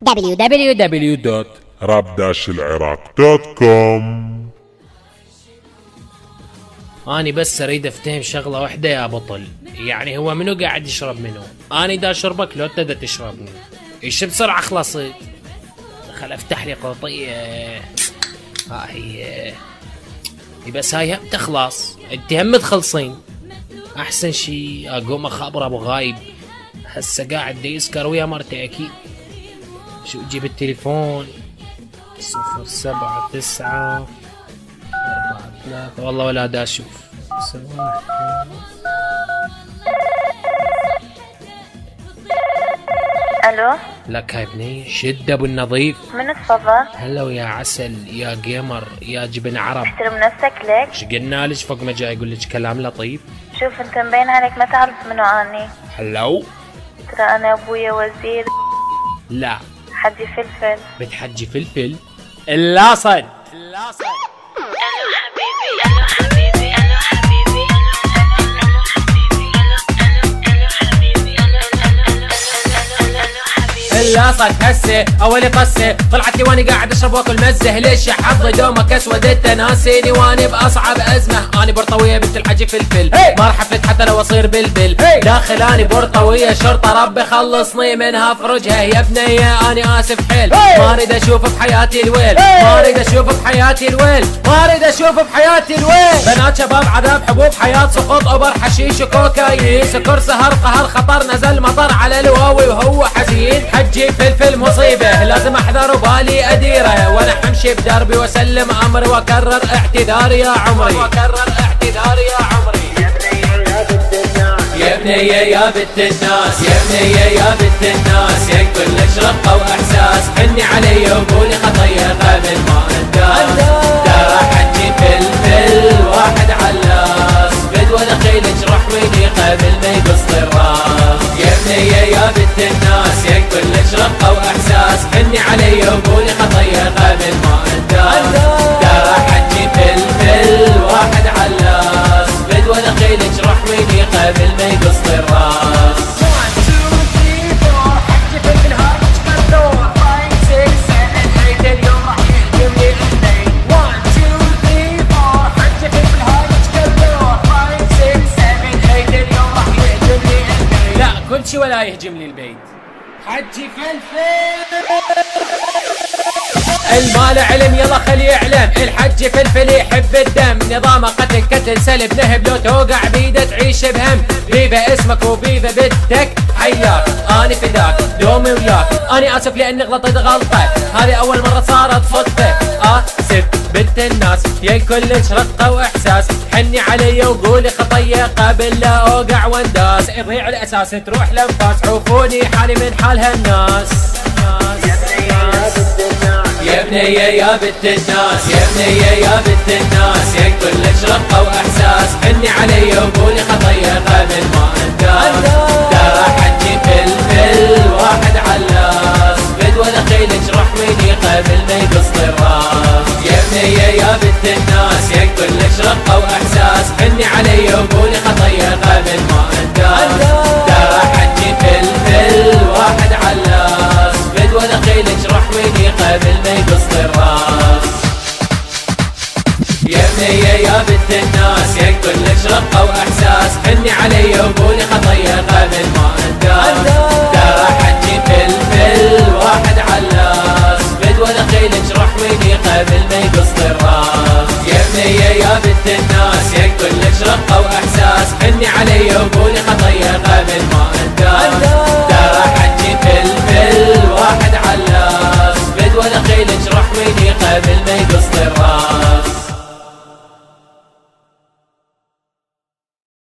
www.rap-العراق.com. أنا بس أريد أفتهم شغلة واحدة يا بطل، يعني هو منو قاعد يشرب منو؟ أنا دا أشربك لو أنت دا تشربني؟ إيش بسرعة خلصت؟ خل أفتح لي قوطية. هي بس هاي هم تخلص، أنت هم تخلصين. أحسن شي أقوم أخابر أبو غايب، هسه قاعد دي يسكر ويا مرتي أكيد. شو أجيب التليفون؟ 079-443 والله ولا دا أشوف. الو لك هاي بنية شد ابو النظيف. من تفضل؟ هلا ويا عسل يا جيمر يا جبن عرب. احترم نفسك لك. ايش قلنا لك فوق ما جاي يقول لك كلام لطيف. شوف انت مبين عليك ما تعرف منو اني. هلو ترى انا ابويا وزير. لا حجي فلفل. بتحجي فلفل اللاصد. الو حبيبي الو حبيبي الو حبيبي الو حبيبي الو حبيبي الو حبيبي. اللاصد هسه اولي قسه طلعت لي واني قاعد اشرب واكل مزه. ليش يا حظي دومك اسود انت ناسيني واني باصعب ازمه. اني برطويه بنت الحجي فلفل ما راح افلت حتى لو اصير بلبل. داخل اني برطويه شرطه ربي خلصني منها فرجها. يا بنيه اني اسف حيل ما اريد اشوف بحياتي الويل. ما اريد اشوف بحياتي الويل. ما اريد اشوف بحياتي الويل. بنات شباب عذاب حبوب حياه سقوط اوبر حشيش وكوكايين سكر سهر قهر خطر نزل مطر على الواوي وهو حزين. حجي فلفل مصيبه لازم احذر وبالي اديره وانا حمشي بدربي واسلم امري واكرر اعتذاري يا عمري. يا بنية يا بنت الناس يا بنية يا بنت الناس يا كلش رقة واحساس. حني علي وقولي خطية قبل ما انداس. ترى حجي فلفل واحد علاس بدوى دخيلك روح ويني قبل ما يقص الراس. يا بنية يا بنت الناس يا كلش رقة واحساس. حني علي وقولي خطية قبل ما انداس. ترى حجي فلفل واحد علاس بدوى دخيلك روح ويني قبل ما يقص الراس. 1 2 3 4 حجي فلفل هارج كالدور 5 6 7 8 اليوم راح يهجمني الليل. 1 2 3 4 حجي فلفل هارج كالدور 5 6 7 8 اليوم راح يهجمني الليل. لا كل شي ولا يهجم لي البيت. حجي فلفل المال علم يلا خليه يعلم. الحج فلفل يحب الدم نظامه قتل سلب نهب لو توقع بيده تعيش بهم. بيبه اسمك وبيبه بنتك حياك اني فداك دومي وياك. اني اسف لاني غلطت غلطه هذه اول مره صارت صدفه. اسف بنت الناس يا كلش رقه واحساس. حني علي وقولي خطيه قبل لا اوقع وانداس. يضيع الاساس تروح لنفاس عوفوني حالي من حال هالناس. يا بنية يا بنت الناس يا بنية يا بنت الناس يا كلش رقة واحساس. حني علي وقولي خطية قبل ما انداس. ترى حجي فلفل واحد علاس بدوى دخيلك روح ويني قبل ما يقص الراس. يا بنية يا بنت الناس يا كلش رقة واحساس. حني علي وقولي خطية قبل ما انداس. ترى حجي فلفل واحد علاس بدوى دخيلك روح ويني قبل ما يقص الراس. يا بنية يا بنت الناس يا كلش رقة واحساس. حني علي وقولي خطية قبل ما انداس. ترى حجي فلفل واحد علاس بدوى دخيلك روح ويني قبل ما يقص الراس. يا بنية يا بنت الناس يا كلش رقة واحساس. حني علي وقولي خطية قبل ما انداس. ترى حجي فلفل واحد علاس بدوى دخيلك روح ويني قبل ما يقص الراس.